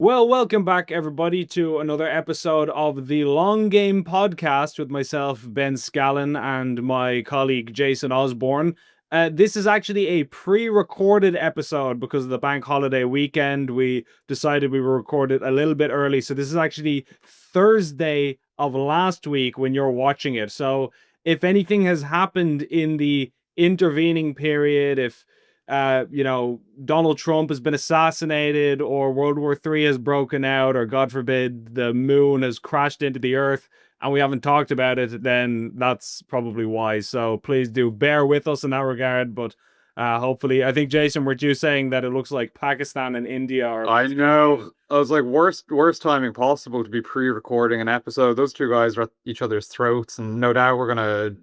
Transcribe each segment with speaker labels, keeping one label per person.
Speaker 1: Well, welcome back, everybody, to another episode of the Long Game Podcast with myself, Ben Scallon, and my colleague, Jason Osborne. This is actually a pre recorded episode because of the bank holiday weekend. We decided we would record it a little bit early. So, this is actually Thursday of last week when you're watching it. So, if anything has happened in the intervening period, if Donald Trump has been assassinated, or World War III has broken out, or God forbid, the moon has crashed into the earth, and we haven't talked about it, then that's probably why. So please do bear with us in that regard. But hopefully, I think, Jason, were you saying that it looks like Pakistan and India are
Speaker 2: I
Speaker 1: about to get
Speaker 2: know.
Speaker 1: news?
Speaker 2: I was like, worst timing possible to be pre-recording an episode. Those two guys are at each other's throats, and no doubt we're gonna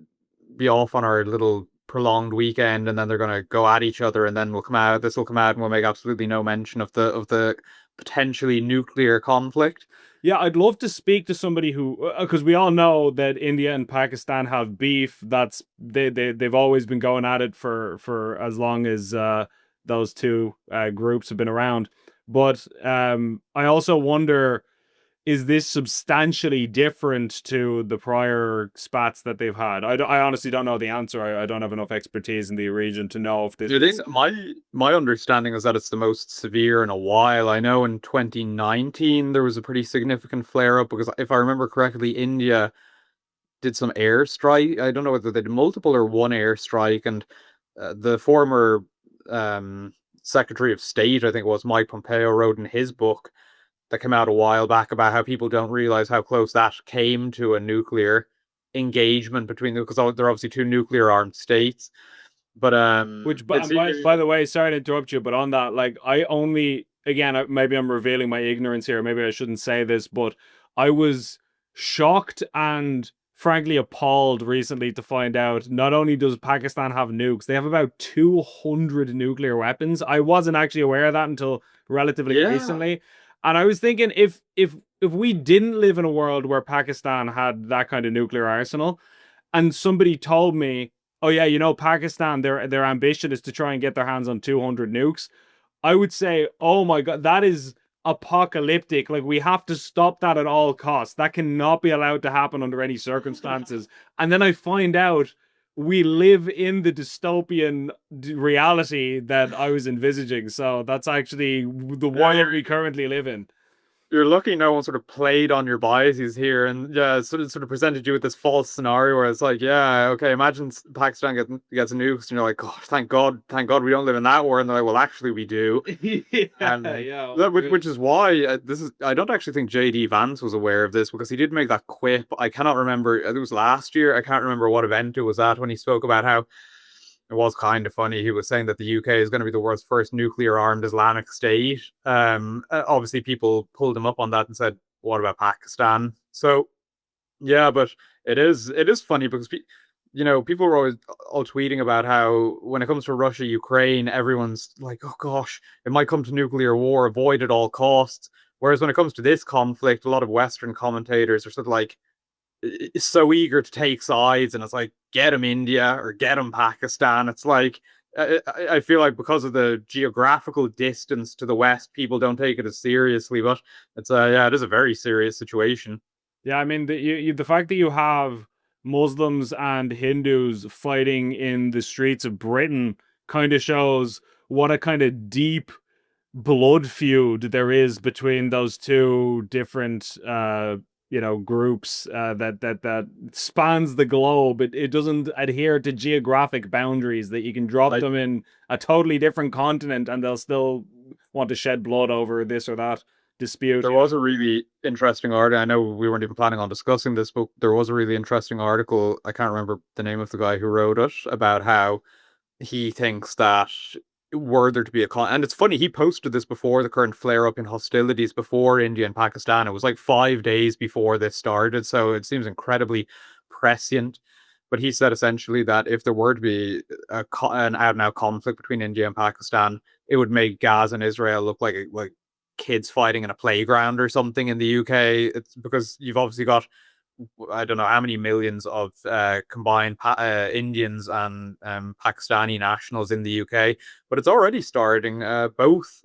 Speaker 2: be off on our little prolonged weekend, and then they're gonna go at each other, and then we'll come out. This will come out, and we'll make absolutely no mention of the potentially nuclear conflict.
Speaker 1: Yeah, I'd love to speak to somebody who, because we all know that India and Pakistan have beef. That's they've always been going at it for as long as those two groups have been around. But I also wonder, is this substantially different to the prior spats that they've had? I honestly don't know the answer. I don't have enough expertise in the region to know if this
Speaker 2: I
Speaker 1: is.
Speaker 2: think my understanding is that it's the most severe in a while. I know in 2019 there was a pretty significant flare up because if I remember correctly, India did some airstrike. I don't know whether they did multiple or one airstrike, and the former um, Secretary of State, I think it was Mike Pompeo, wrote in his book that came out a while back about how people don't realize how close that came to a nuclear engagement between them because they're obviously two nuclear armed states. But
Speaker 1: Which,
Speaker 2: it's
Speaker 1: by the way, sorry to interrupt you, but on that, like, I only, again, maybe I'm revealing my ignorance here. Maybe I shouldn't say this, but I was shocked and frankly appalled recently to find out not only does Pakistan have nukes, they have about 200 nuclear weapons. I wasn't actually aware of that until relatively
Speaker 2: yeah.
Speaker 1: recently. And I was thinking if we didn't live in a world where Pakistan had that kind of nuclear arsenal, and somebody told me, "Oh yeah, Pakistan, their ambition is to try and get their hands on 200 nukes," I would say, "Oh my god, that is apocalyptic. Like, we have to stop that at all costs. That cannot be allowed to happen under any circumstances." And then I find out we live in the dystopian reality that I was envisaging. So that's actually the
Speaker 2: Yeah,
Speaker 1: world we currently live in.
Speaker 2: you're lucky no one sort of played on your biases here and yeah, sort of presented you with this false scenario where it's like, yeah, okay, imagine Pakistan gets nukes, and you're like, God, thank God we don't live in that war. And they're like, well, actually, we do.
Speaker 1: Yeah,
Speaker 2: And
Speaker 1: yeah.
Speaker 2: which is why I don't actually think JD Vance was aware of this because he did make that quip. I cannot remember. It was last year. I can't remember what event it was at when he spoke about how it was kind of funny. He was saying that the UK is going to be the world's first nuclear armed Islamic state. Obviously, people pulled him up on that and said, "What about Pakistan?" So yeah, but it is funny because people were always all tweeting about how when it comes to Russia Ukraine, everyone's like, "Oh gosh, it might come to nuclear war, avoid at all costs." Whereas when it comes to this conflict, a lot of Western commentators are sort of like is so eager to take sides, and it's like get him India or get him Pakistan. It's like I feel like because of the geographical distance to the west, people don't take it as seriously. But it's yeah, it is a very serious situation.
Speaker 1: Yeah, I mean the fact that you have Muslims and Hindus fighting in the streets of Britain kind of shows what a kind of deep blood feud there is between those two different groups that spans the globe. It doesn't adhere to geographic boundaries, that you can drop
Speaker 2: I
Speaker 1: them in a totally different continent and they'll still want to shed blood over this or that dispute.
Speaker 2: There was a really interesting article. I know we weren't even planning on discussing this, but there was a really interesting article. I can't remember the name of the guy who wrote it about how he thinks that were there to be and it's funny, he posted this before the current flare up in hostilities before India and Pakistan. It was like 5 days before this started, so it seems incredibly prescient. But he said essentially that if there were to be an out and out conflict between India and Pakistan, it would make Gaza and Israel look like kids fighting in a playground or something in the UK. It's because you've obviously got I don't know how many millions of combined Indians and Pakistani nationals in the UK, but it's already starting. Both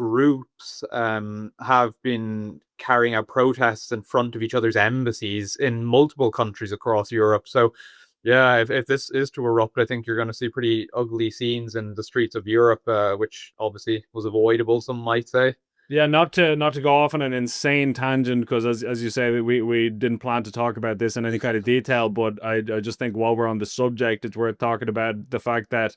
Speaker 2: groups have been carrying out protests in front of each other's embassies in multiple countries across Europe. So, yeah, if this is to erupt, I think you're going to see pretty ugly scenes in the streets of Europe, which obviously was avoidable, some might say.
Speaker 1: Yeah, not to go off on an insane tangent, because as you say, we didn't plan to talk about this in any kind of detail, but I just think while we're on the subject, it's worth talking about the fact that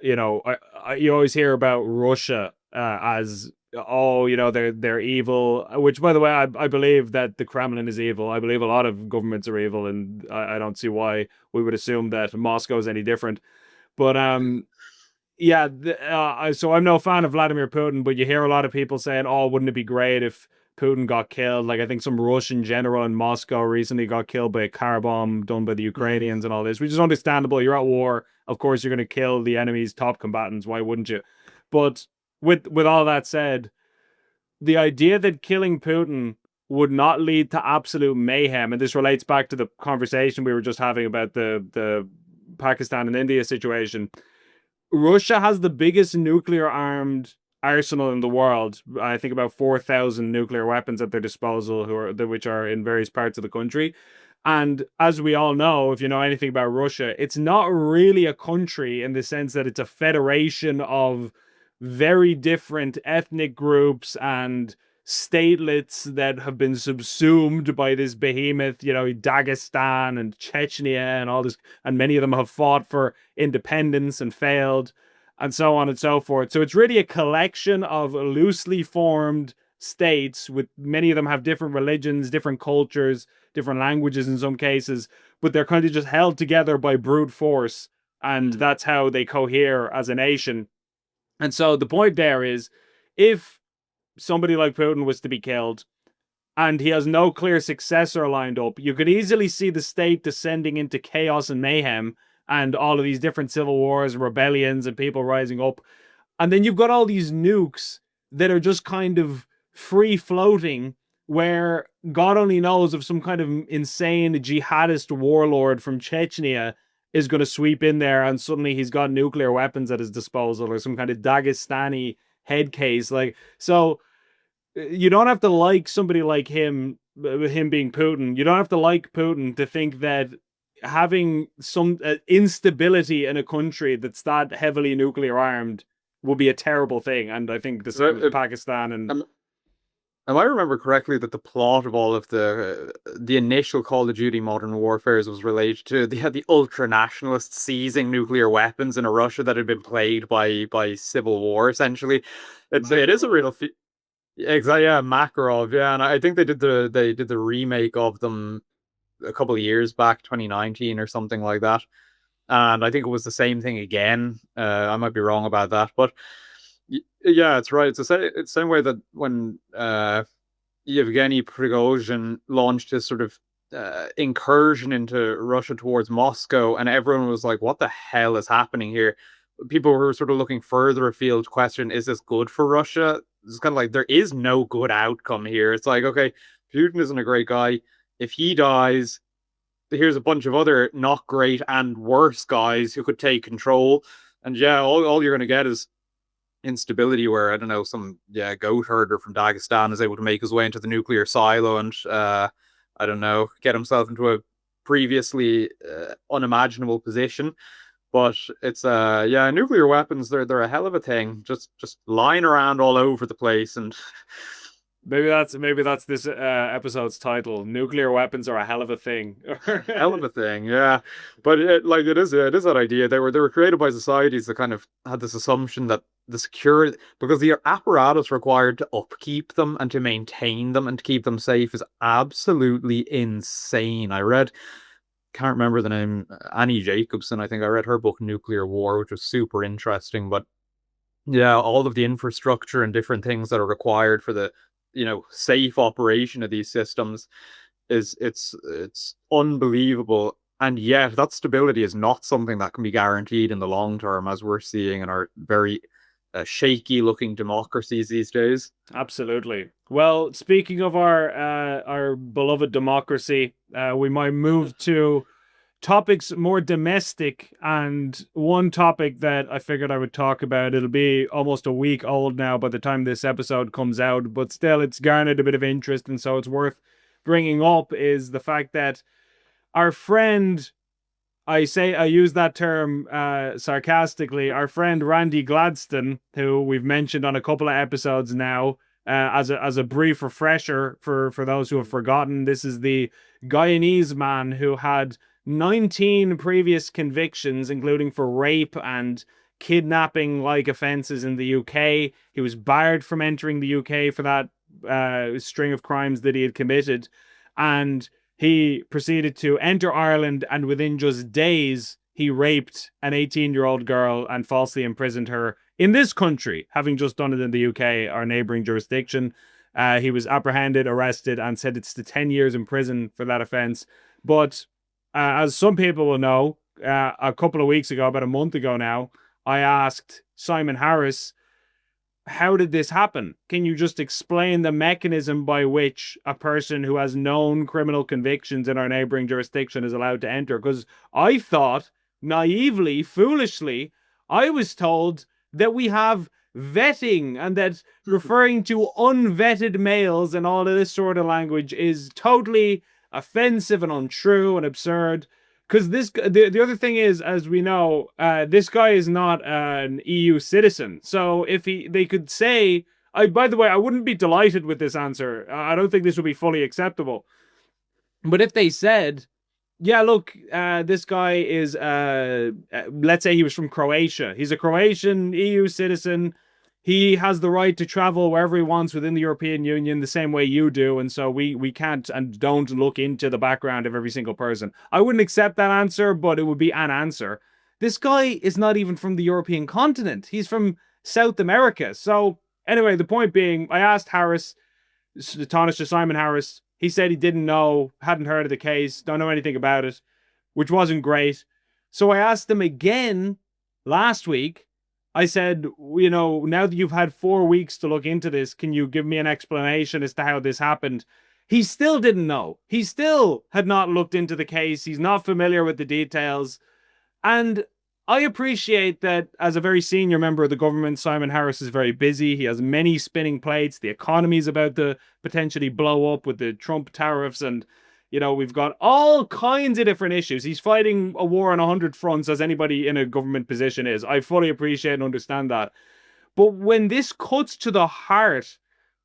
Speaker 1: you always hear about Russia as, oh, they're evil, which, by the way, I believe that the Kremlin is evil. I believe a lot of governments are evil, and I don't see why we would assume that Moscow is any different. But yeah, so I'm no fan of Vladimir Putin, but you hear a lot of people saying, "Oh, wouldn't it be great if Putin got killed?" Like, I think some Russian general in Moscow recently got killed by a car bomb done by the Ukrainians and all this, which is understandable. You're at war, of course, you're going to kill the enemy's top combatants. Why wouldn't you? But with all that said, the idea that killing Putin would not lead to absolute mayhem, and this relates back to the conversation we were just having about the Pakistan and India situation. Russia has the biggest nuclear armed arsenal in the world. I think about 4,000 nuclear weapons at their disposal, which are in various parts of the country. And as we all know, if you know anything about Russia, it's not really a country in the sense that it's a federation of very different ethnic groups and statelets that have been subsumed by this behemoth, Dagestan and Chechnya and all this, and many of them have fought for independence and failed, and so on and so forth. So it's really a collection of loosely formed states, with many of them have different religions, different cultures, different languages in some cases, but they're kind of just held together by brute force, and that's how they cohere as a nation. And so the point there is, if somebody like Putin was to be killed and he has no clear successor lined up, you could easily see the state descending into chaos and mayhem and all of these different civil wars, rebellions, and people rising up. And then you've got all these nukes that are just kind of free floating, where God only knows if some kind of insane jihadist warlord from Chechnya is going to sweep in there and suddenly he's got nuclear weapons at his disposal, or some kind of Dagestani head case. Like, so you don't have to like somebody like him, with him being Putin. You don't have to like Putin to think that having some instability in a country that's that heavily nuclear armed will be a terrible thing. And I think this is Pakistan and.
Speaker 2: If I remember correctly, that the plot of all of the initial Call of Duty Modern Warfares was related to the ultra nationalists seizing nuclear weapons in a Russia that had been plagued by civil war. Essentially, it is a real exactly, yeah, Makarov, yeah, and I think they did the remake of them a couple of years back, 2019 or something like that, and I think it was the same thing again. I might be wrong about that, but yeah, it's right. It's the same way that when Yevgeny Prigozhin launched his sort of incursion into Russia towards Moscow, and everyone was like, "What the hell is happening here?" People were sort of looking further afield to question, "Is this good for Russia?" It's kind of like there is no good outcome here. It's like, okay, Putin isn't a great guy. If he dies, here's a bunch of other not great and worse guys who could take control. And yeah, all you're going to get is instability, where, I don't know, some goat herder from Dagestan is able to make his way into the nuclear silo and I don't know, get himself into a previously unimaginable position. But it's nuclear weapons, they're a hell of a thing, just lying around all over the place. And
Speaker 1: maybe that's this episode's title. Nuclear weapons are a hell of a thing.
Speaker 2: Hell of a thing, yeah. But it is that idea. They were created by societies that kind of had this assumption that the security, because the apparatus required to upkeep them and to maintain them and to keep them safe is absolutely insane. Can't remember the name, Annie Jacobson, I think. I read her book Nuclear War, which was super interesting. But yeah, all of the infrastructure and different things that are required for the safe operation of these systems it's unbelievable. And yet that stability is not something that can be guaranteed in the long term, as we're seeing in our very shaky looking democracies these days.
Speaker 1: Absolutely. Well, speaking of our beloved democracy, we might move to topics more domestic, and one topic that I figured I would talk about, it'll be almost a week old now by the time this episode comes out, but still it's garnered a bit of interest, and so it's worth bringing up, is the fact that our friend, I use that term sarcastically, our friend Randy Gladstone, who we've mentioned on a couple of episodes now, as a brief refresher for those who have forgotten, this is the Guyanese man who had 19 previous convictions, including for rape and kidnapping like offenses in the UK. He was barred from entering the UK for that string of crimes that he had committed, and he proceeded to enter Ireland, and within just days he raped an 18-year-old girl and falsely imprisoned her in this country, having just done it in the UK, our neighbouring jurisdiction. He was apprehended, arrested, and sentenced to 10 years in prison for that offence. But as some people will know, a couple of weeks ago, about a month ago now, I asked Simon Harris, how did this happen? Can you just explain the mechanism by which a person who has known criminal convictions in our neighbouring jurisdiction is allowed to enter? Because I thought, naively, foolishly, I was told that we have vetting, and that referring to unvetted males and all of this sort of language is totally offensive and untrue and absurd. Because the other thing is, as we know, this guy is not an EU citizen. So if they could say, by the way, I wouldn't be delighted with this answer. I don't think this would be fully acceptable. But if they said, yeah, look, this guy is, let's say he was from Croatia. He's a Croatian EU citizen. He has the right to travel wherever he wants within the European Union the same way you do. And so we can't and don't look into the background of every single person. I wouldn't accept that answer, but it would be an answer. This guy is not even from the European continent. He's from South America. So anyway, the point being, I asked Harris, the Tánaiste Simon Harris. He said he didn't know, hadn't heard of the case, don't know anything about it, which wasn't great. So I asked him again last week. I said, now that you've had 4 weeks to look into this, can you give me an explanation as to how this happened? He still didn't know. He still had not looked into the case. He's not familiar with the details. And I appreciate that as a very senior member of the government, Simon Harris is very busy. He has many spinning plates. The economy is about to potentially blow up with the Trump tariffs, and we've got all kinds of different issues. He's fighting a war on 100 fronts, as anybody in a government position is. I fully appreciate and understand that. But when this cuts to the heart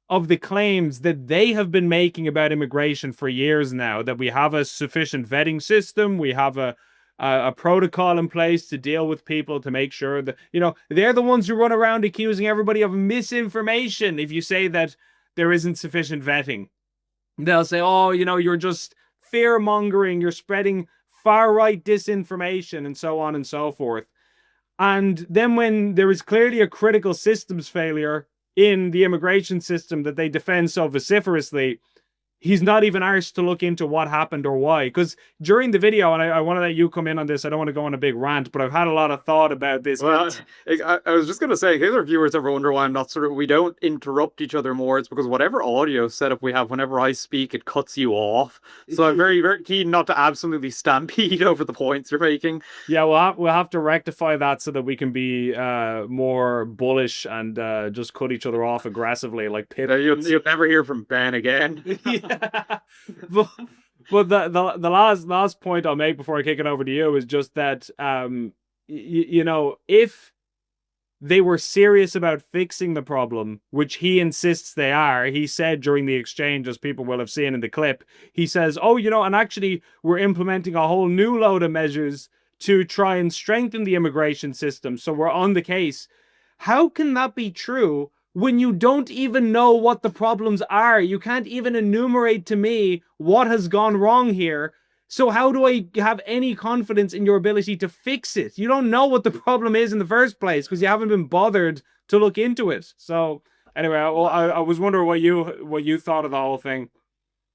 Speaker 1: of the claims that they have been making about immigration for years now, that we have a sufficient vetting system, we have a protocol in place to deal with people, to make sure that, they're the ones who run around accusing everybody of misinformation if you say that there isn't sufficient vetting. They'll say, oh, you're just fear-mongering, you're spreading far-right disinformation, and so on and so forth. And then when there is clearly a critical systems failure in the immigration system that they defend so vociferously, he's not even arsed to look into what happened or why. Because during the video, and I want to let you come in on this, I don't want to go on a big rant, but I've had a lot of thought about this.
Speaker 2: Well, I was just going to say, in case our viewers ever wonder why I'm not we don't interrupt each other more, it's because whatever audio setup we have, whenever I speak, it cuts you off. So I'm very, very keen not to absolutely stampede over the points you're making.
Speaker 1: Yeah, we'll have to rectify that so that we can be more bullish and just cut each other off aggressively like pit.
Speaker 2: You'll never hear from Ben again.
Speaker 1: But the last point I'll make before I kick it over to you is just that if they were serious about fixing the problem, which he insists they are, he said during the exchange, as people will have seen in the clip, he says, and actually we're implementing a whole new load of measures to try and strengthen the immigration system, so we're on the case. How can that be true when you don't even know what the problems are? You can't even enumerate to me what has gone wrong here. So how do I have any confidence in your ability to fix it? You don't know what the problem is in the first place because you haven't been bothered to look into it. So anyway, I was wondering what you thought of the whole thing.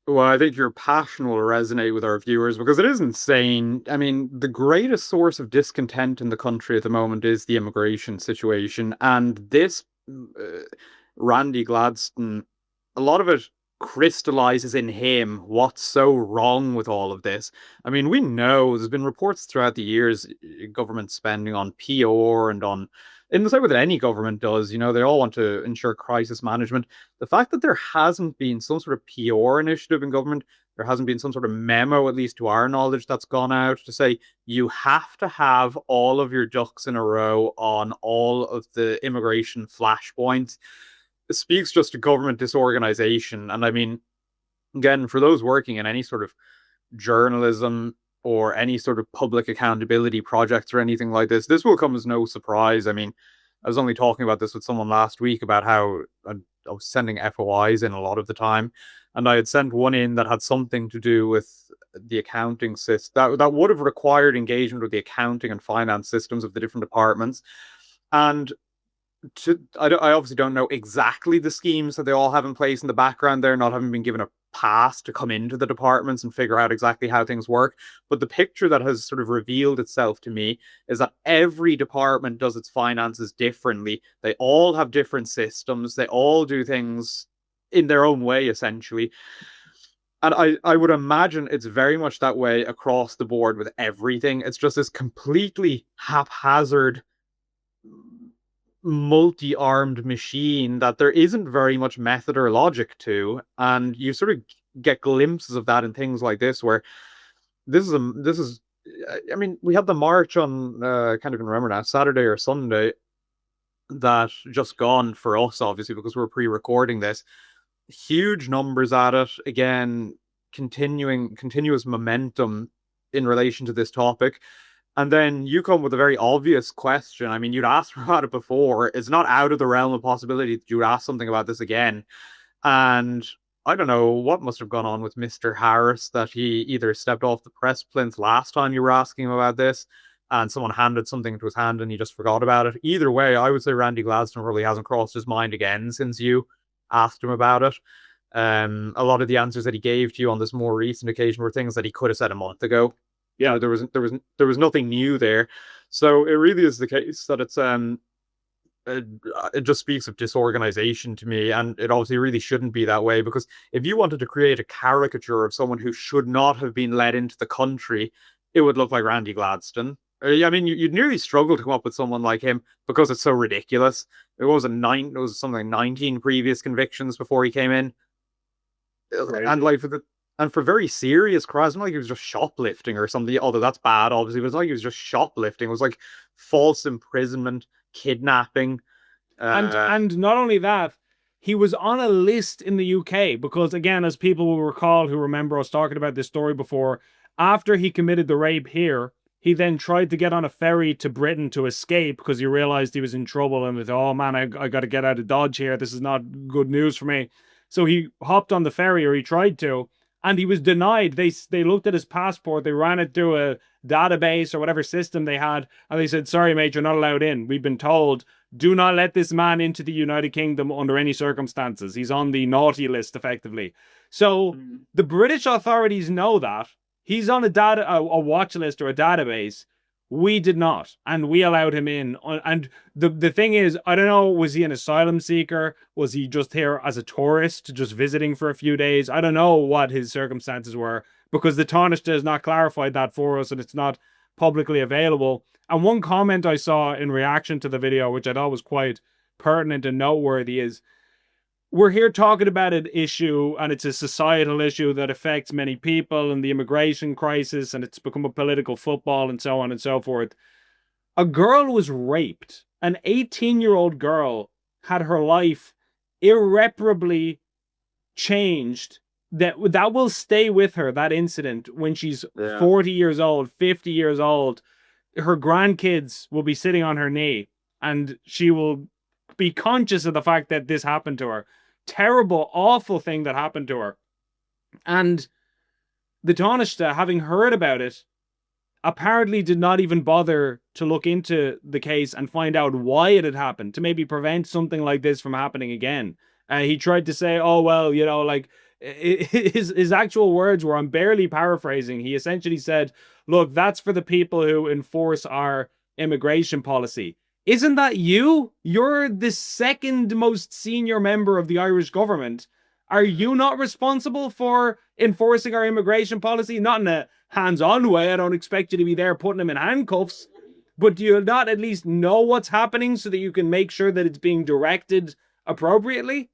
Speaker 2: Well, I think your passion will resonate with our viewers because it is insane. I mean, the greatest source of discontent in the country at the moment is the immigration situation. And this Randy Gladstone, a lot of it crystallizes in him what's so wrong with all of this. I mean, we know there's been reports throughout the years, government spending on PR and on, in the same way that any government does, they all want to ensure crisis management. The fact that there hasn't been some sort of PR initiative in government, there hasn't been some sort of memo, at least to our knowledge, that's gone out to say you have to have all of your ducks in a row on all of the immigration flashpoints, speaks just to government disorganization. And I mean, again, for those working in any sort of journalism or any sort of public accountability projects or anything like this will come as no surprise. I mean, I was only talking about this with someone last week about how I was sending FOIs in a lot of the time, and I had sent one in that had something to do with the accounting system that would have required engagement with the accounting and finance systems of the different departments. And I obviously don't know exactly the schemes that they all have in place in the background there, not having been given a pass to come into the departments and figure out exactly how things work. But the picture that has sort of revealed itself to me is that every department does its finances differently. They all have different systems. They all do things in their own way, essentially. And I would imagine it's very much that way across the board with everything. It's just this completely haphazard multi-armed machine that there isn't very much method or logic to, and you sort of get glimpses of that in things like this, where this is I mean, we had the march on I can't even remember now, Saturday or Sunday, that just gone for us, obviously, because we're pre-recording this. Huge numbers at it, again, continuous momentum in relation to this topic. And then you come with a very obvious question. I mean, you'd asked about it before. It's not out of the realm of possibility that you'd ask something about this again. And I don't know what must have gone on with Mr. Harris, that he either stepped off the press plinth last time you were asking him about this, and someone handed something into his hand and he just forgot about it. Either way, I would say Randy Gladstone really hasn't crossed his mind again since you asked him about it. A lot of the answers that he gave to you on this more recent occasion were things that he could have said a month ago. Yeah, there was nothing new there. So it really is the case that it just speaks of disorganization to me, and it obviously really shouldn't be that way, because if you wanted to create a caricature of someone who should not have been let into the country, it would look like Randy Gladstone. I mean, you'd nearly struggle to come up with someone like him because it's so ridiculous. It was something like 19 previous convictions before he came in,
Speaker 1: Right.
Speaker 2: and for very serious crimes. It's not like he was just shoplifting or something, although that's bad, obviously, but it's not like he was just shoplifting. It was like false imprisonment, kidnapping.
Speaker 1: And not only that, he was on a list in the UK because, again, as people will recall who remember us talking about this story before, after he committed the rape here, he then tried to get on a ferry to Britain to escape because he realized he was in trouble and was, oh man, I got to get out of Dodge here. This is not good news for me. So he hopped on the ferry, or he tried to, and he was denied. They looked at his passport, they ran it through a database or whatever system they had, and they said, sorry, mate, you're not allowed in. We've been told, do not let this man into the United Kingdom under any circumstances. He's on the naughty list, effectively. So the British authorities know that. He's on a watch list or a database. We did not, and we allowed him in. And the thing is, I don't know, was he an asylum seeker? Was he just here as a tourist, just visiting for a few days? I don't know what his circumstances were, because the Tánaiste has not clarified that for us, and it's not publicly available. And one comment I saw in reaction to the video, which I thought was quite pertinent and noteworthy, is we're here talking about an issue, and it's a societal issue that affects many people, and the immigration crisis, and it's become a political football, and so on and so forth. A girl was raped. An 18-year-old girl had her life irreparably changed. That will stay with her, that incident, when she's 40 years old, 50 years old. Her grandkids will be sitting on her knee, and she will be conscious of the fact that this happened to her. Terrible, awful thing that happened to her. And the Tánaiste, having heard about it, apparently did not even bother to look into the case and find out why it had happened, to maybe prevent something like this from happening again. He tried to say, oh, well, like, his actual words were, I'm barely paraphrasing. He essentially said, look, that's for the people who enforce our immigration policy. Isn't that you? You're the second most senior member of the Irish government, are you not responsible for enforcing our immigration policy? Not in a hands-on way. I don't expect you to be there putting them in handcuffs, but do you not at least know what's happening so that you can make sure that it's being directed appropriately?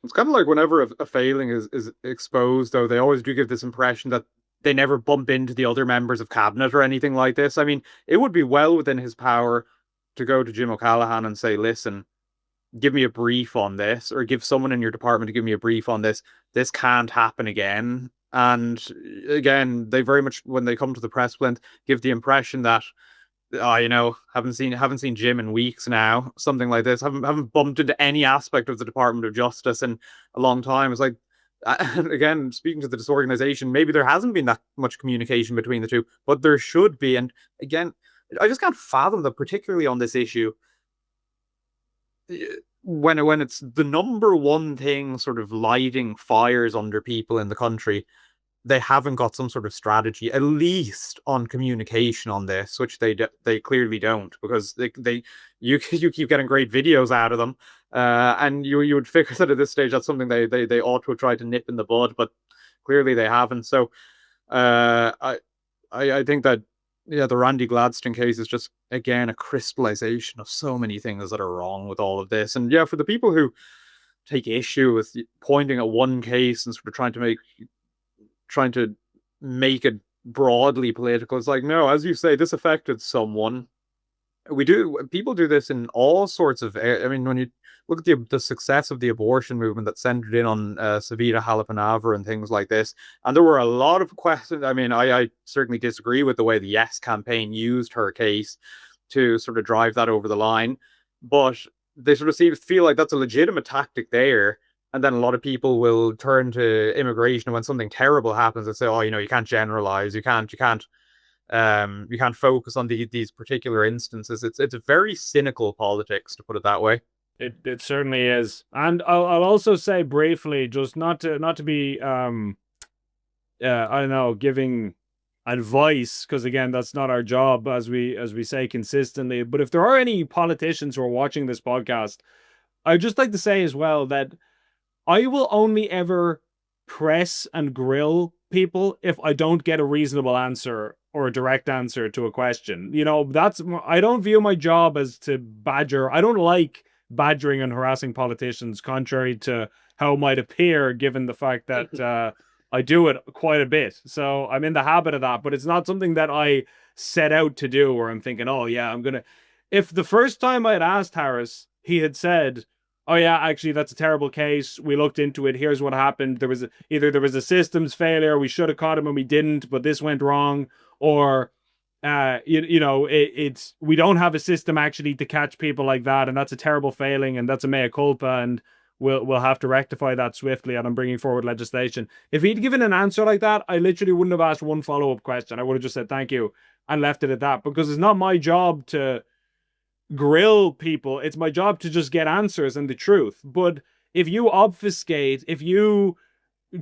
Speaker 2: It's kind of like whenever a failing is exposed, though, they always do give this impression that they never bump into the other members of cabinet or anything like this. I mean, it would be well within his power to go to Jim O'Callaghan and say, listen, give me a brief on this, or give someone in your department to give me a brief on this. This can't happen again. And again, they very much, when they come to the press plant, give the impression that, oh, haven't seen Jim in weeks now, something like this. Haven't bumped into any aspect of the Department of Justice in a long time. It's like, again, speaking to the disorganization, maybe there hasn't been that much communication between the two, but there should be. And again, I just can't fathom that, particularly on this issue, when it's the number one thing sort of lighting fires under people in the country, they haven't got some sort of strategy, at least on communication on this, which they clearly don't, because you keep getting great videos out of them, and you would figure that at this stage that's something they ought to have tried to nip in the bud, but clearly they haven't. So I think that, yeah, the Randy Gladstone case is just, again, a crystallization of so many things that are wrong with all of this. And yeah, for the people who take issue with pointing at one case and sort of trying to make it broadly political, it's like, no, as you say, this affected someone. People do this in all sorts of, I mean, when you look at the success of the abortion movement that centered in on Savita Halappanavar and things like this, and there were a lot of questions. I mean, I certainly disagree with the way the Yes campaign used her case to sort of drive that over the line, but they sort of feel like that's a legitimate tactic there. And then a lot of people will turn to immigration when something terrible happens and say, "Oh, you can't generalize. You can't focus on these particular instances." It's very cynical politics, to put it that way.
Speaker 1: It certainly is. And I'll also say briefly, just not to be I don't know, giving advice, because again, that's not our job, as we say consistently. But if there are any politicians who are watching this podcast, I'd just like to say as well that I will only ever press and grill people if I don't get a reasonable answer or a direct answer to a question. I don't view my job as to badger. I don't like badgering and harassing politicians, contrary to how it might appear, given the fact that I do it quite a bit. So I'm in the habit of that, but it's not something that I set out to do, where I'm thinking, oh yeah, I'm gonna. If the first time I had asked Harris, he had said, oh yeah, actually that's a terrible case, we looked into it, here's what happened, either there was a systems failure, we should have caught him and we didn't, but this went wrong, or it's we don't have a system actually to catch people like that, and that's a terrible failing, and that's a mea culpa, and we'll have to rectify that swiftly, and I'm bringing forward legislation. If he'd given an answer like that, I literally wouldn't have asked one follow-up question. I would have just said thank you and left it at that, because it's not my job to grill people. It's my job to just get answers and the truth. But if you obfuscate, if you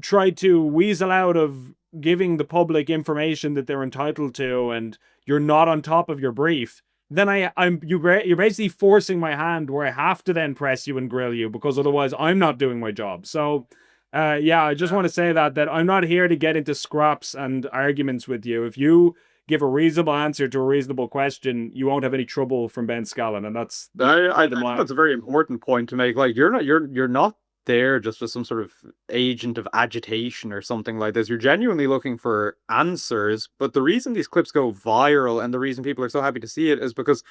Speaker 1: try to weasel out of giving the public information that they're entitled to, and you're not on top of your brief, then you're basically forcing my hand, where I have to then press you and grill you, because otherwise I'm not doing my job. So yeah, I just want to say that I'm not here to get into scraps and arguments with you. If you give a reasonable answer to a reasonable question, you won't have any trouble from Ben Scallon, and that's
Speaker 2: I think that's a very important point to make. Like, you're not there just as some sort of agent of agitation or something like this. You're genuinely looking for answers. But the reason these clips go viral, and the reason people are so happy to see it, is because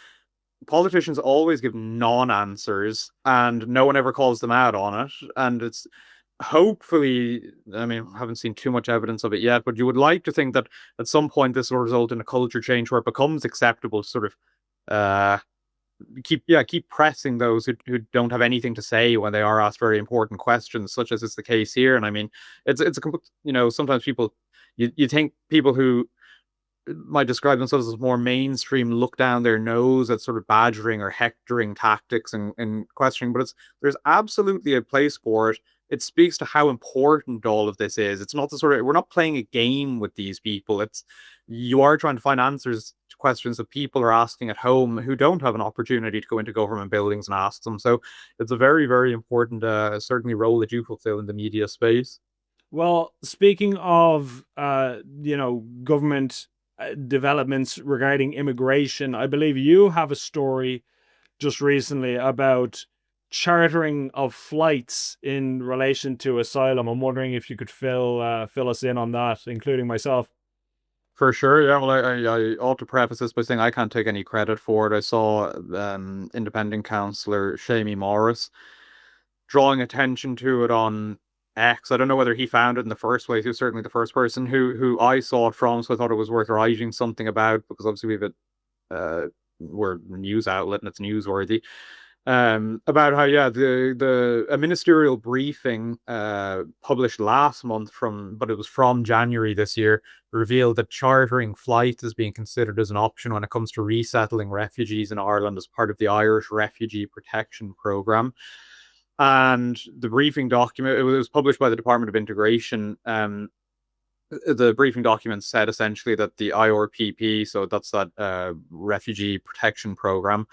Speaker 2: politicians always give non-answers and no one ever calls them out on it. And it's hopefully, I mean, I haven't seen too much evidence of it yet, but you would like to think that at some point this will result in a culture change where it becomes acceptable to sort of keep pressing those who don't have anything to say when they are asked very important questions, such as is the case here. And I mean, it's a sometimes people, you think people who might describe themselves as more mainstream look down their nose at sort of badgering or hectoring tactics and questioning, but there's absolutely a place for it. It speaks to how important all of this is. It's not we're not playing a game with these people. You are trying to find answers questions that people are asking at home who don't have an opportunity to go into government buildings and ask them. So it's a very, very important, certainly, role that you fulfill in the media space.
Speaker 1: Well, speaking of, government developments regarding immigration, I believe you have a story just recently about chartering of flights in relation to asylum. I'm wondering if you could fill us in on that, including myself.
Speaker 2: For sure, yeah. Well, I ought to preface this by saying I can't take any credit for it. I saw independent councillor Shamie Morris drawing attention to it on X. I don't know whether he found it in the first place. He was certainly the first person who I saw it from, so I thought it was worth writing something about because obviously we're a news outlet and it's newsworthy. About how, yeah, the a ministerial briefing published last month but it was from January this year, revealed that chartering flights is being considered as an option when it comes to resettling refugees in Ireland as part of the Irish Refugee Protection Programme. And the briefing document, it was published by the Department of Integration. The briefing document said essentially that the IRPP, so that's that Refugee Protection Programme,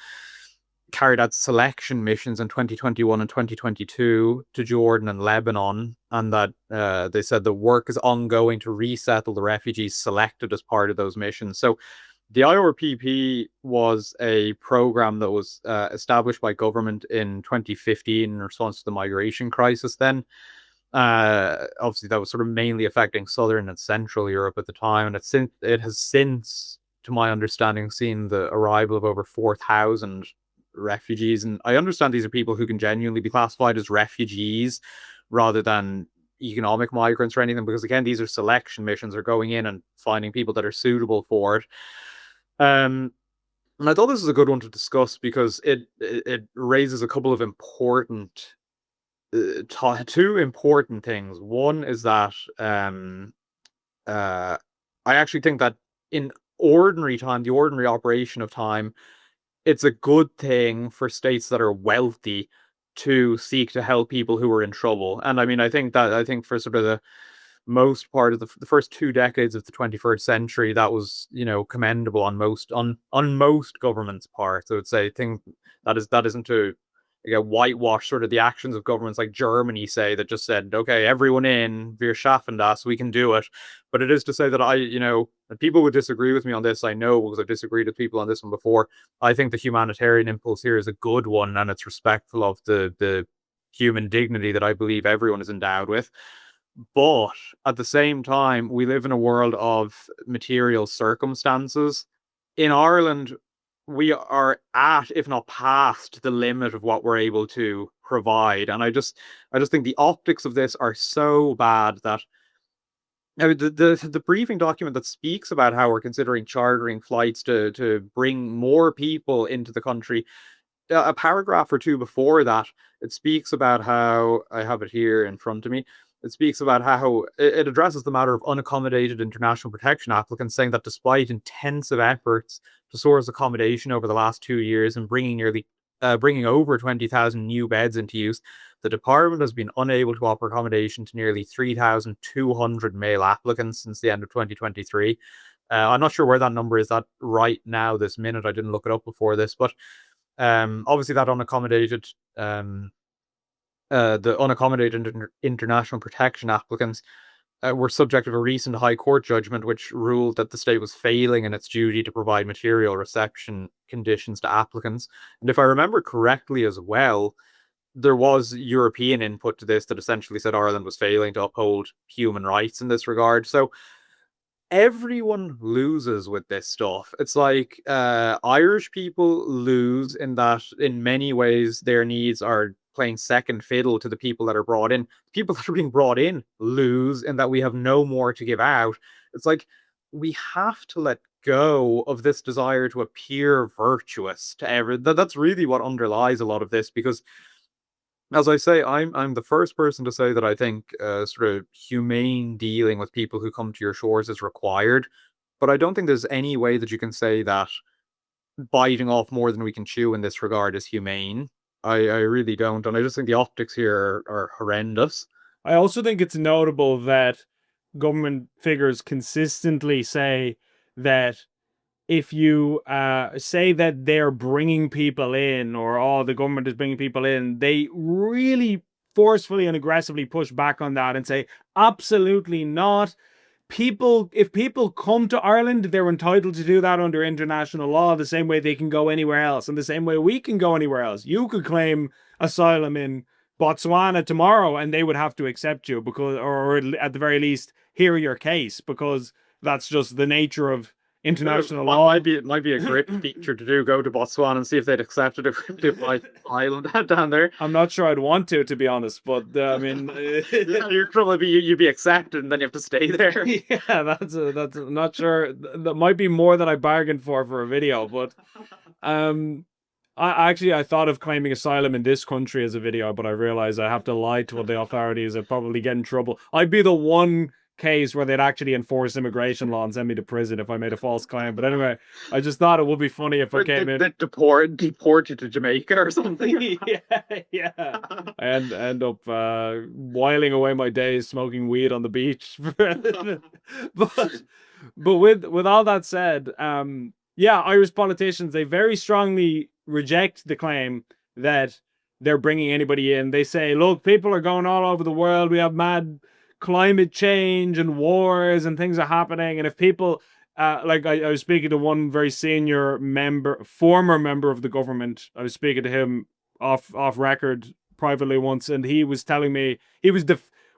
Speaker 2: carried out selection missions in 2021 and 2022 to Jordan and Lebanon, and that they said the work is ongoing to resettle the refugees selected as part of those missions. So the IRPP was a program that was established by government in 2015 in response to the migration crisis then. Obviously, that was sort of mainly affecting Southern and Central Europe at the time, and it has since, to my understanding, seen the arrival of over 4,000 refugees. And I understand these are people who can genuinely be classified as refugees rather than economic migrants or anything, because again, these are selection missions, are going in and finding people that are suitable for it. And I thought this is a good one to discuss because it raises a couple of important two important things. One is that I actually think that in ordinary time, the ordinary operation of time, it's a good thing for states that are wealthy to seek to help people who are in trouble. And I mean, I think for sort of the most part of the first 2 decades of the 21st century, that was, commendable on most governments' parts. I would say, thing that isn't to, whitewash sort of the actions of governments like Germany, say, that just said, okay, everyone in, wir schaffen das, we can do it. But it is to say that and people would disagree with me on this, I know, because I've disagreed with people on this one before. I think the humanitarian impulse here is a good one, and it's respectful of the human dignity that I believe everyone is endowed with. But at the same time, we live in a world of material circumstances. In Ireland, we are at, if not past, the limit of what we're able to provide. And I just think the optics of this are so bad that, the briefing document that speaks about how we're considering chartering flights to bring more people into the country, a paragraph or two before that, it speaks about how, I have it here in front of me. It speaks about how it addresses the matter of unaccommodated international protection applicants, saying that despite intensive efforts to source accommodation over the last 2 years and bringing over 20,000 new beds into use, the department has been unable to offer accommodation to nearly 3,200 male applicants since the end of 2023. I'm not sure where that number is at right now, this minute. I didn't look it up before this, but obviously that unaccommodated the unaccommodated international protection applicants were subject of a recent High Court judgment, which ruled that the state was failing in its duty to provide material reception conditions to applicants. And if I remember correctly as well, there was European input to this that essentially said Ireland was failing to uphold human rights in this regard. So everyone loses with this stuff. It's like Irish people lose in that in many ways their needs are playing second fiddle to the people that are brought in. People that are being brought in lose in that we have no more to give out. It's like we have to let go of this desire to appear virtuous to that's really what underlies a lot of this, because as I say, I'm the first person to say that I think sort of humane dealing with people who come to your shores is required. But I don't think there's any way that you can say that biting off more than we can chew in this regard is humane. I really don't. And I just think the optics here are horrendous.
Speaker 1: I also think it's notable that government figures consistently say that if you say that they're bringing people in, or oh, the government is bringing people in, they really forcefully and aggressively push back on that and say, absolutely not. If people come to Ireland, they're entitled to do that under international law, the same way they can go anywhere else, and the same way we can go anywhere else. You could claim asylum in Botswana tomorrow, and they would have to accept you because, or at the very least, hear your case, because that's just the nature of international law.
Speaker 2: It might be a great feature to do. Go to Botswana and see if they'd accept it if they like island down there.
Speaker 1: I'm not sure I'd want to be honest, but I mean,
Speaker 2: you'd probably you'd be accepted, and then you have to stay there.
Speaker 1: Yeah, that's I'm not sure. That might be more than I bargained for a video, but I thought of claiming asylum in this country as a video, but I realized I have to lie to the authorities. I'd probably get in trouble. I'd be the one case where they'd actually enforce immigration law and send me to prison if I made a false claim. But anyway, I just thought it would be funny if I came in.
Speaker 2: They'd deport you to Jamaica or something.
Speaker 1: yeah. And end up whiling away my days smoking weed on the beach. but with all that said, Irish politicians, they very strongly reject the claim that they're bringing anybody in. They say, look, people are going all over the world. We have mad climate change and wars and things are happening. And if people, like I was speaking to one very senior former member of the government. I was speaking to him off record privately once, and he was telling me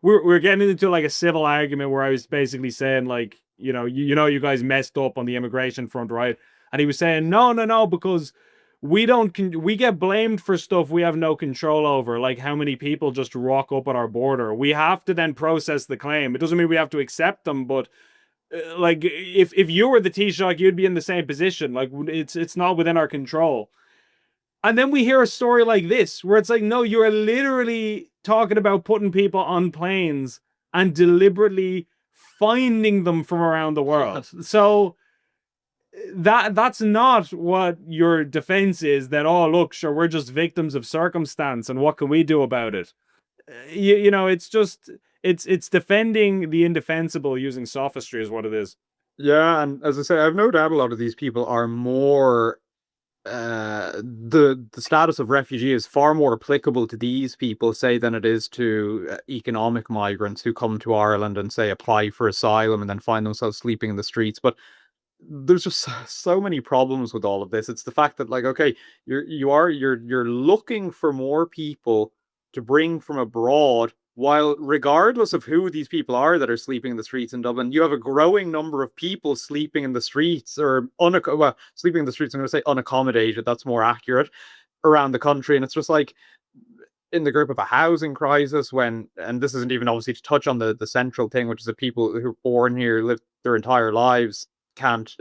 Speaker 1: we're getting into like a civil argument where I was basically saying, like, you guys messed up on the immigration front, right? And he was saying, no, because we get blamed for stuff we have no control over, like how many people just rock up at our border. We have to then process the claim. It doesn't mean we have to accept them, but like if you were the Taoiseach, you'd be in the same position. Like it's not within our control. And then we hear a story like this where it's like, no, you're literally talking about putting people on planes and deliberately finding them from around the world. So that's not what your defense is, that, oh, look, sure, we're just victims of circumstance and what can we do about it? It's just, it's defending the indefensible using sophistry is what it is.
Speaker 2: Yeah, and as I say, I've no doubt a lot of these people are more the status of refugee is far more applicable to these people, say, than it is to economic migrants who come to Ireland and say apply for asylum and then find themselves sleeping in the streets. But there's just so many problems with all of this. It's the fact that, like, okay, you're looking for more people to bring from abroad, while regardless of who these people are that are sleeping in the streets in Dublin, you have a growing number of people sleeping in the streets, or sleeping in the streets. I'm going to say unaccommodated. That's more accurate, around the country, and it's just like in the grip of a housing crisis. And this isn't even obviously to touch on the central thing, which is that people who are born here, live their entire lives, can't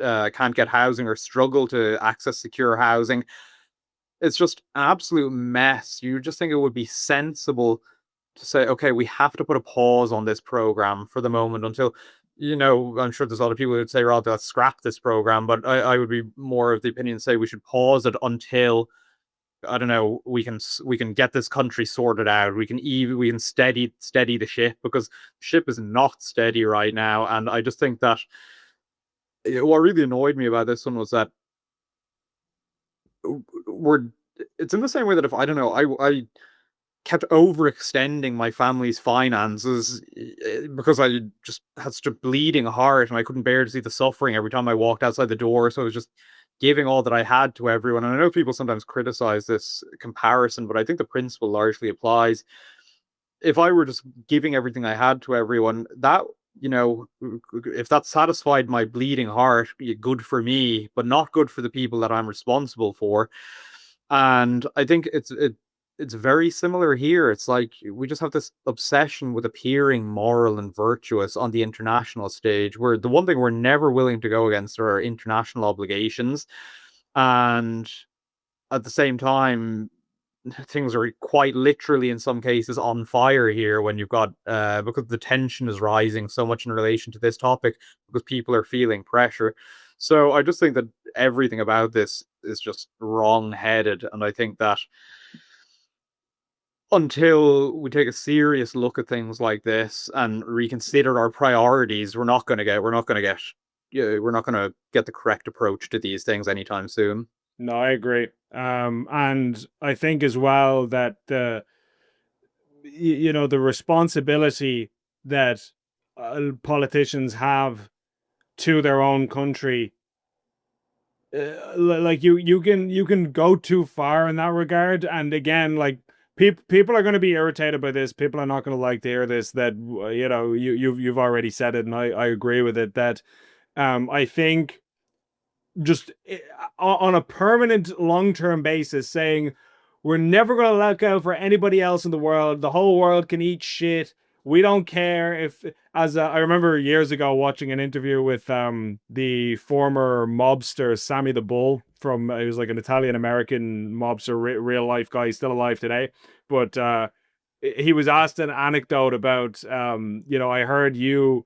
Speaker 2: get housing or struggle to access secure housing. It's just an absolute mess. You just think it would be sensible to say, okay, we have to put a pause on this program for the moment until, I'm sure there's a lot of people who would say, rather, let's scrap this program, but I would be more of the opinion to say we should pause it until, I don't know, we can get this country sorted out. We can steady the ship, because the ship is not steady right now. And I just think that what really annoyed me about this one was that it's in the same way that if, I don't know, I kept overextending my family's finances because I just had such a bleeding heart and I couldn't bear to see the suffering every time I walked outside the door. So I was just giving all that I had to everyone. And I know people sometimes criticize this comparison, but I think the principle largely applies. If I were just giving everything I had to everyone, that, if that satisfied my bleeding heart, good for me, but not good for the people that I'm responsible for. And I think it's very similar here. It's like we just have this obsession with appearing moral and virtuous on the international stage, where the one thing we're never willing to go against are our international obligations. And at the same time, things are quite literally, in some cases, on fire here when you've got, because the tension is rising so much in relation to this topic, because people are feeling pressure. So I just think that everything about this is just wrong-headed. And I think that until we take a serious look at things like this and reconsider our priorities, we're not going to get we're not going to get the correct approach to these things anytime soon.
Speaker 1: No, I agree. And I think as well that the responsibility that politicians have to their own country, like you can go too far in that regard. And again, like people are going to be irritated by this. People are not going to like to hear this. That you've already said it, and I agree with it. That I think just on a permanent long-term basis saying we're never going to look out for anybody else in the world. The whole world can eat shit. We don't care if, as I remember years ago watching an interview with the former mobster Sammy the Bull from, he was like an Italian American mobster, real life guy. He's still alive today, but he was asked an anecdote about I heard you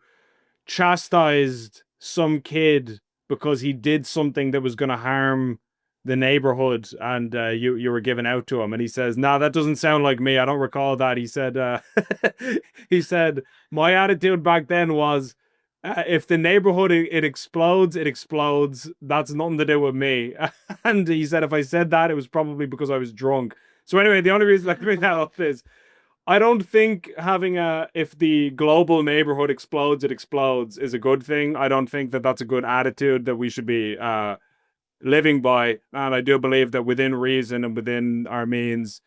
Speaker 1: chastised some kid because he did something that was going to harm the neighborhood, and you were giving out to him. And he says, "No, that doesn't sound like me. I don't recall that." He said, he said, "My attitude back then was, if the neighborhood it explodes, it explodes. That's nothing to do with me." And he said, if I said that, it was probably because I was drunk. So anyway, the only reason I bring that up is I don't think having if the global neighborhood explodes, it explodes is a good thing. I don't think that that's a good attitude that we should be living by. And I do believe that within reason and within our means,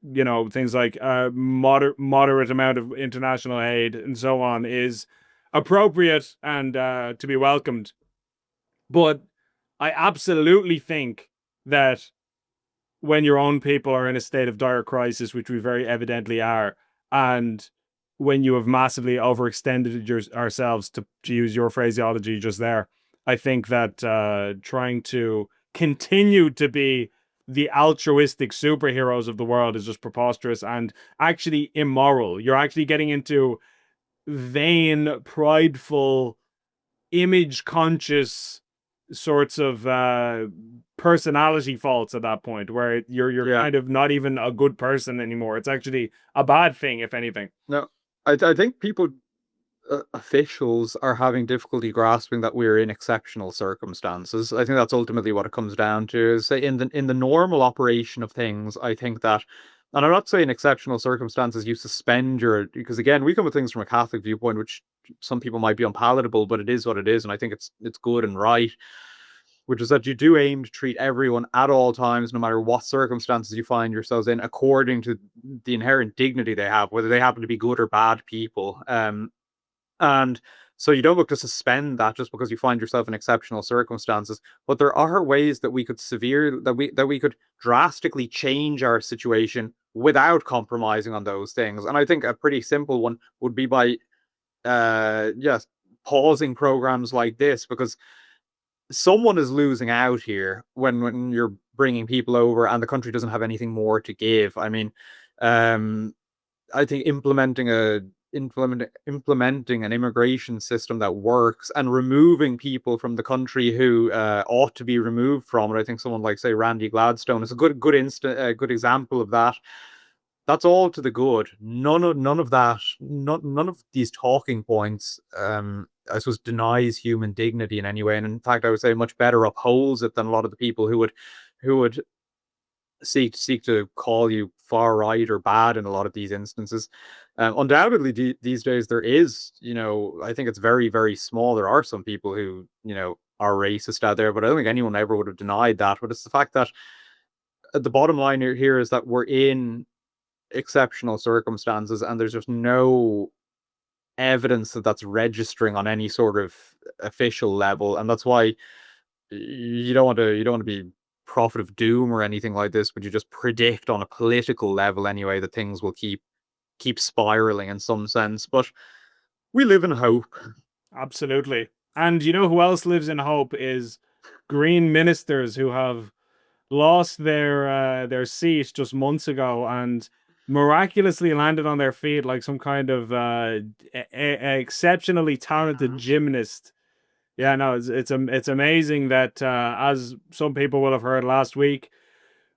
Speaker 1: things like moderate amount of international aid and so on is appropriate and to be welcomed. But I absolutely think that when your own people are in a state of dire crisis, which we very evidently are, and when you have massively overextended ourselves, to use your phraseology just there, I think that trying to continue to be the altruistic superheroes of the world is just preposterous and actually immoral. You're actually getting into vain, prideful, image conscious sorts of personality faults at that point, where you're
Speaker 2: Yeah.
Speaker 1: kind of not even a good person anymore. It's actually a bad thing, if anything.
Speaker 2: No, I think people, officials, are having difficulty grasping that we're in exceptional circumstances. I think that's ultimately what it comes down to. Is say in the normal operation of things, I think that, and I'm not saying exceptional circumstances you suspend your, because again we come at things from a Catholic viewpoint, which some people might be unpalatable, but it is what it is, and I think it's good and right. Which is that you do aim to treat everyone at all times, no matter what circumstances you find yourselves in, according to the inherent dignity they have, whether they happen to be good or bad people. And so you don't look to suspend that just because you find yourself in exceptional circumstances. But there are ways that we could that we could drastically change our situation without compromising on those things. And I think a pretty simple one would be by yes, pausing programs like this, because someone is losing out here when you're bringing people over and the country doesn't have anything more to give. I mean, um, I think implementing an immigration system that works and removing people from the country who ought to be removed from it. I think someone like, say, Randy Gladstone is a good example of that. That's all to the good. None of that, none of these talking points, I suppose, denies human dignity in any way. And in fact, I would say much better upholds it than a lot of the people who would seek to call you far right or bad in a lot of these instances. Undoubtedly, these days there is, I think it's very, very small. There are some people who, are racist out there, but I don't think anyone ever would have denied that. But it's the fact that the bottom line here is that we're in exceptional circumstances, and there's just no evidence that that's registering on any sort of official level, and that's why you don't want to be prophet of doom or anything like this, but you just predict on a political level anyway that things will keep spiraling in some sense. But we live in hope.
Speaker 1: Absolutely. And you know who else lives in hope is Green ministers who have lost their seat just months ago and miraculously landed on their feet like some kind of exceptionally talented gymnast. Yeah, no, it's amazing that as some people will have heard last week,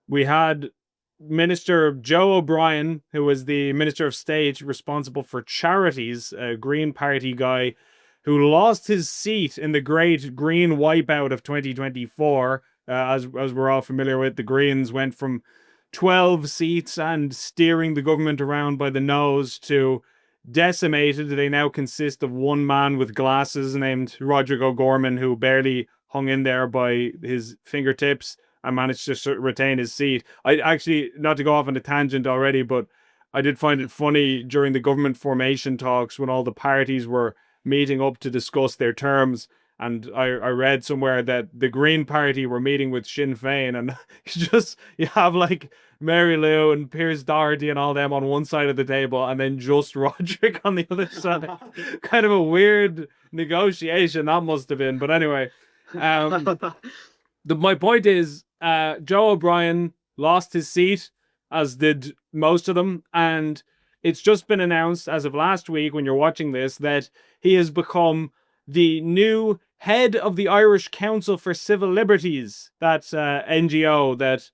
Speaker 1: we had Minister Joe O'Brien, who was the Minister of State responsible for charities, a Green Party guy, who lost his seat in the great Green wipeout of 2024. As we're all familiar with, the Greens went from 12 seats and steering the government around by the nose to decimated. They now consist of one man with glasses named Roger O'Gorman, who barely hung in there by his fingertips and managed to retain his seat. I actually, not to go off on a tangent already, but I did find it funny during the government formation talks when all the parties were meeting up to discuss their terms. And I read somewhere that the Green Party were meeting with Sinn Féin, and you have like Mary Lou and Piers Doherty and all them on one side of the table, and then just Roderick on the other side. Kind of a weird negotiation that must have been. But anyway, my point is, Joe O'Brien lost his seat, as did most of them, and it's just been announced as of last week, when you're watching this, that he has become the new head of the Irish Council for Civil Liberties. That's NGO that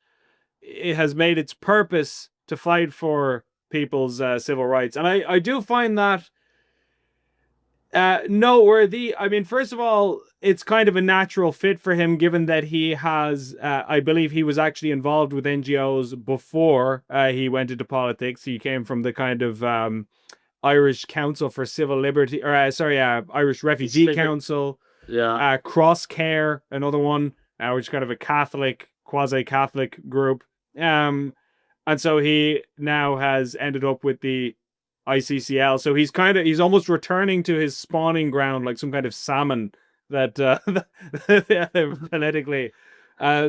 Speaker 1: it has made its purpose to fight for people's civil rights. And I do find that noteworthy. I mean, first of all, it's kind of a natural fit for him, given that he has, I believe he was actually involved with NGOs before he went into politics. He came from the kind of Irish Council for Civil Liberty, or Irish Refugee Council.
Speaker 2: Yeah.
Speaker 1: Cross Care, another one, which is kind of a Catholic, quasi-Catholic group. And so he now has ended up with the ICCL. So he's almost returning to his spawning ground, like some kind of salmon that politically.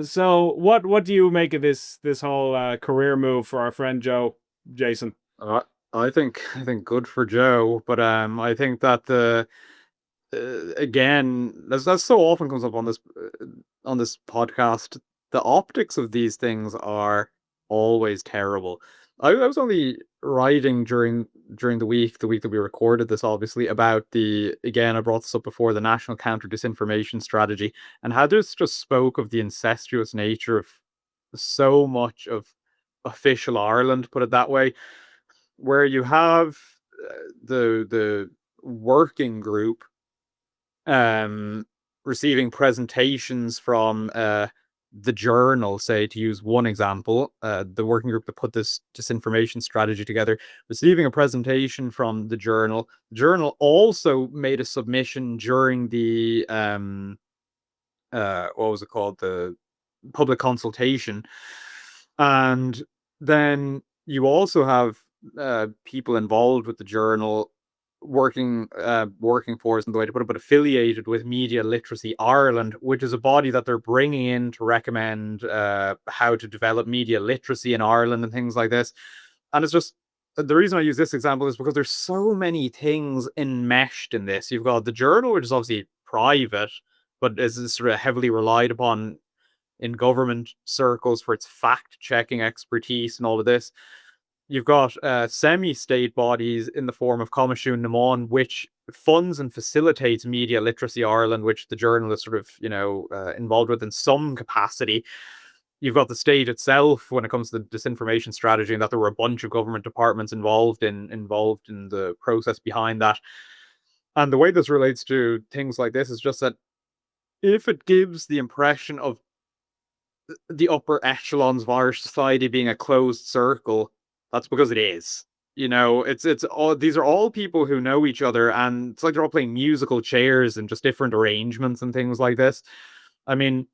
Speaker 1: So what do you make of this whole career move for our friend Joe, Jason?
Speaker 2: I think good for Joe, but I think that again, that so often comes up on this podcast. The optics of these things are always terrible. I was only writing during the week that we recorded this, obviously, about again, I brought this up before, the National Counter Disinformation Strategy, and how this just spoke of the incestuous nature of so much of official Ireland, put it that way, where you have the working group receiving presentations from the journal, say, to use one example, the working group that put this disinformation strategy together, receiving a presentation from the journal. The journal also made a submission during the what was it called, the public consultation, and then you also have people involved with the journal working for, isn't the way to put it, but affiliated with Media Literacy Ireland, which is a body that they're bringing in to recommend how to develop media literacy in Ireland and things like this. And it's just, the reason I use this example is because there's so many things enmeshed in this. You've got the journal, which is obviously private, but is sort of heavily relied upon in government circles for its fact-checking expertise and all of this. You've got semi-state bodies in the form of Comisiún na Món, which funds and facilitates Media Literacy Ireland, which the journal is sort of, involved with in some capacity. You've got the state itself when it comes to the disinformation strategy, and that there were a bunch of government departments involved in the process behind that. And the way this relates to things like this is just that if it gives the impression of the upper echelons of Irish society being a closed circle, that's because it is. It's all, these are all people who know each other, and it's like they're all playing musical chairs and just different arrangements and things like this. I mean,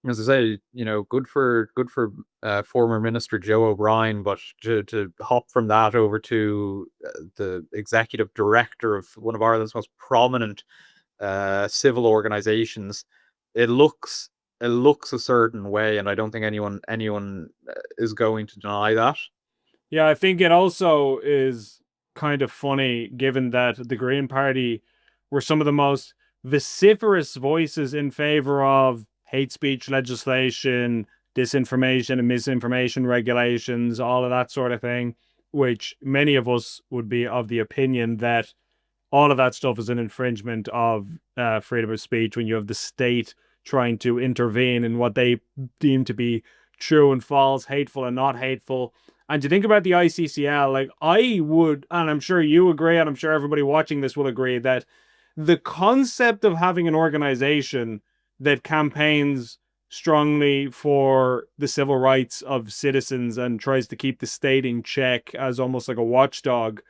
Speaker 2: as I say, good for former Minister Joe O'Brien, but to hop from that over to the executive director of one of Ireland's most prominent civil organizations, it looks a certain way, and I don't think anyone is going to deny that.
Speaker 1: Yeah, I think it also is kind of funny, given that the Green Party were some of the most vociferous voices in favor of hate speech legislation, disinformation and misinformation regulations, all of that sort of thing, which many of us would be of the opinion that all of that stuff is an infringement of freedom of speech when you have the state trying to intervene in what they deem to be true and false, hateful and not hateful. And to think about the ICCL, like, I would, and I'm sure you agree, and I'm sure everybody watching this will agree, that the concept of having an organization that campaigns strongly for the civil rights of citizens and tries to keep the state in check as almost like a watchdog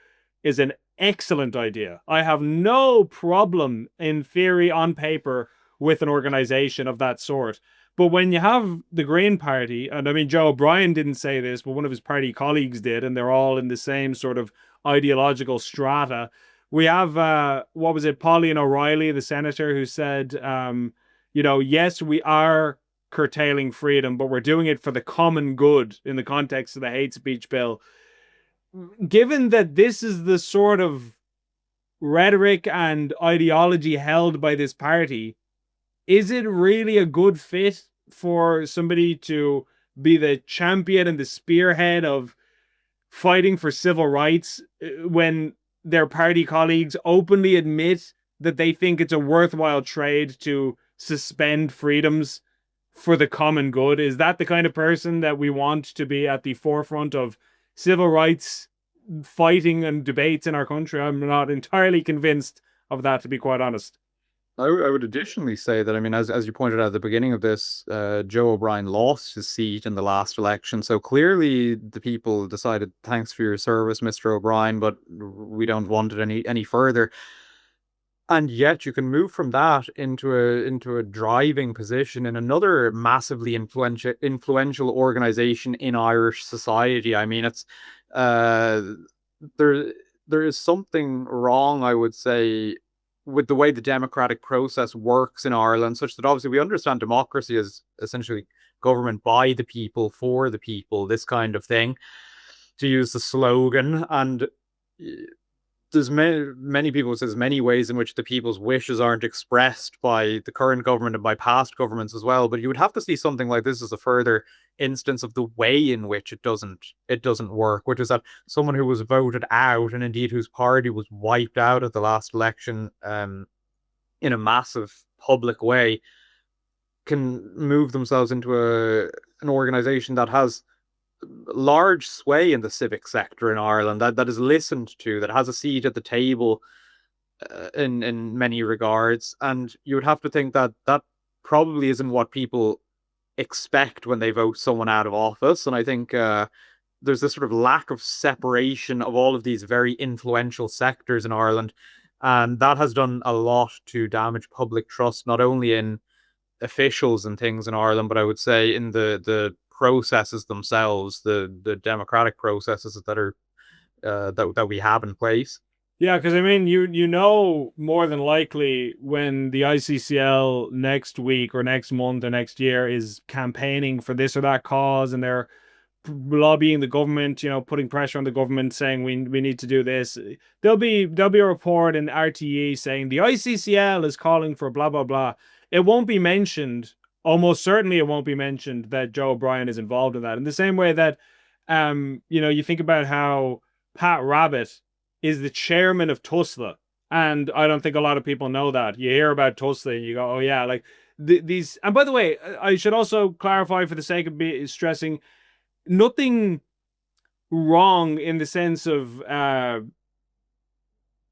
Speaker 1: is an excellent idea. I have no problem in theory on paper with an organization of that sort. But when you have the Green Party, and I mean, Joe O'Brien didn't say this, but one of his party colleagues did, and they're all in the same sort of ideological strata. We have, what was it, Pauline O'Reilly, the senator, who said, yes, we are curtailing freedom, but we're doing it for the common good in the context of the hate speech bill. Given that this is the sort of rhetoric and ideology held by this party, is it really a good fit for somebody to be the champion and the spearhead of fighting for civil rights when their party colleagues openly admit that they think it's a worthwhile trade to suspend freedoms for the common good? Is that the kind of person that we want to be at the forefront of civil rights fighting and debates in our country? I'm not entirely convinced of that, to be quite honest.
Speaker 2: I would additionally say that, I mean, as you pointed out at the beginning of this, Joe O'Brien lost his seat in the last election. So clearly the people decided, thanks for your service, Mr. O'Brien, but we don't want it any further. And yet you can move from that into a driving position in another massively influential organization in Irish society. I mean, it's there there is something wrong, I would say, with the way the democratic process works in Ireland, such that obviously we understand democracy as essentially government by the people, for the people, this kind of thing, to use the slogan. And there's many people say there's many ways in which the people's wishes aren't expressed by the current government and by past governments as well. But you would have to see something like this as a further instance of the way in which it doesn't work, which is that someone who was voted out, and indeed whose party was wiped out at the last election, in a massive public way, can move themselves into an organization that has large sway in the civic sector in Ireland, that is listened to, that has a seat at the table, in many regards. And you would have to think that that probably isn't what people expect when they vote someone out of office. And I think there's this sort of lack of separation of all of these very influential sectors in Ireland, and that has done a lot to damage public trust, not only in officials and things in Ireland, but I would say in the processes themselves, the democratic processes that are that we have in place.
Speaker 1: Yeah, because I mean, you know more than likely when the ICCL next week or next month or next year is campaigning for this or that cause, and they're lobbying the government, putting pressure on the government, saying we need to do this. There'll be a report in RTE saying the ICCL is calling for blah blah blah. It won't be mentioned. Almost certainly, it won't be mentioned that Joe O'Brien is involved in that. In the same way that, you think about how Pat Rabbit is the chairman of TUSLA, and I don't think a lot of people know that. You hear about TUSLA, and you go, "Oh yeah," like these. And by the way, I should also clarify, for the sake of stressing, nothing wrong in the sense of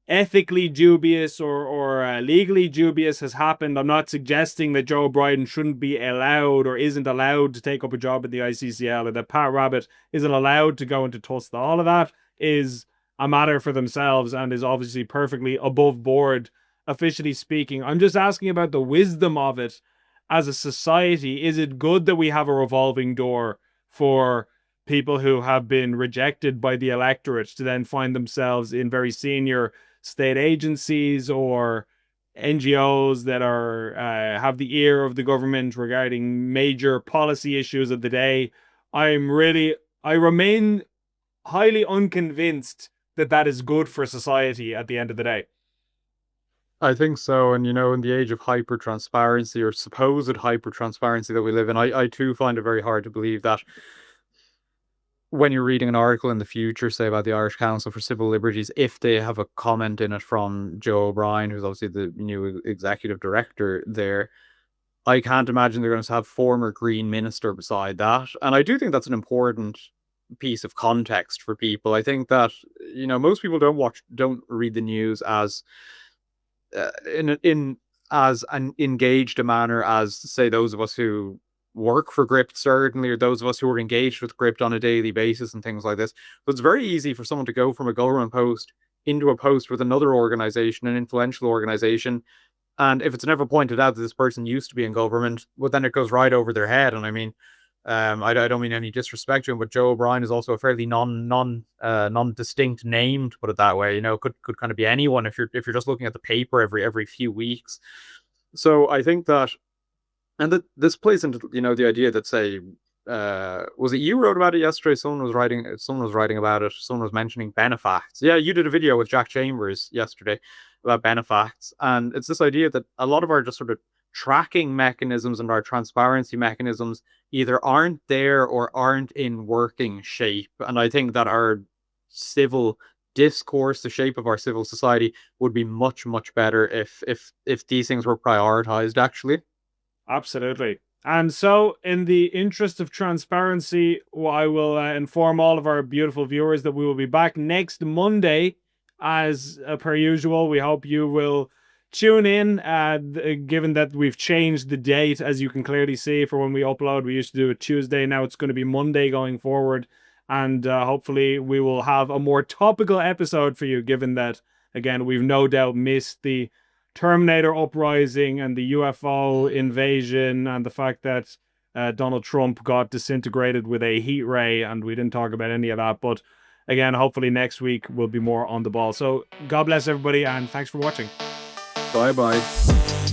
Speaker 1: ethically dubious or legally dubious has happened. I'm not suggesting that Joe Biden shouldn't be allowed or isn't allowed to take up a job at the ICCL, or that Pat Rabbit isn't allowed to go into TUSLA. All of that is a matter for themselves and is obviously perfectly above board, officially speaking. I'm just asking about the wisdom of it as a society. Is it good that we have a revolving door for people who have been rejected by the electorate to then find themselves in very senior state agencies or NGOs that are have the ear of the government regarding major policy issues of the day? I remain highly unconvinced that that is good for society at the end of the day.
Speaker 2: I think so. And, in the age of hyper transparency, or supposed hyper transparency, that we live in, I too find it very hard to believe that when you're reading an article in the future, say about the Irish Council for Civil Liberties, if they have a comment in it from Joe O'Brien, who's obviously the new executive director there, I can't imagine they're going to have former Green Minister beside that. And I do think that's an important piece of context for people. I think that, most people don't read the news as in as an engaged a manner as, say, those of us who work for Gript, certainly, or those of us who are engaged with Gript on a daily basis and things like this. So it's very easy for someone to go from a government post into a post with another organization, an influential organization. And if it's never pointed out that this person used to be in government, well, then it goes right over their head. And I mean, I don't mean any disrespect to him, but Joe O'Brien is also a fairly non distinct name, to put it that way. You know, could kind of be anyone if you're just looking at the paper every few weeks. So I think that, and that this plays into, you know, the idea that, say, was it you wrote about it yesterday? Someone was writing about it. Someone was mentioning benefacts. Yeah, you did a video with Jack Chambers yesterday about benefacts, and it's this idea that a lot of our just sort of tracking mechanisms and our transparency mechanisms either aren't there or aren't in working shape. And I think that our civil discourse, the shape of our civil society, would be much, much better if these things were prioritized, actually.
Speaker 1: Absolutely. And so, in the interest of transparency, I will inform all of our beautiful viewers that we will be back next Monday, as per usual. We hope you will tune in, given that we've changed the date, as you can clearly see, for when we upload. We used to do it Tuesday, now it's going to be Monday going forward. And hopefully we will have a more topical episode for you, given that, again, we've no doubt missed the Terminator uprising and the UFO invasion and the fact that Donald Trump got disintegrated with a heat ray, and we didn't talk about any of that. But again, hopefully next week we'll be more on the ball. So God bless everybody, and thanks for watching.
Speaker 2: Bye bye.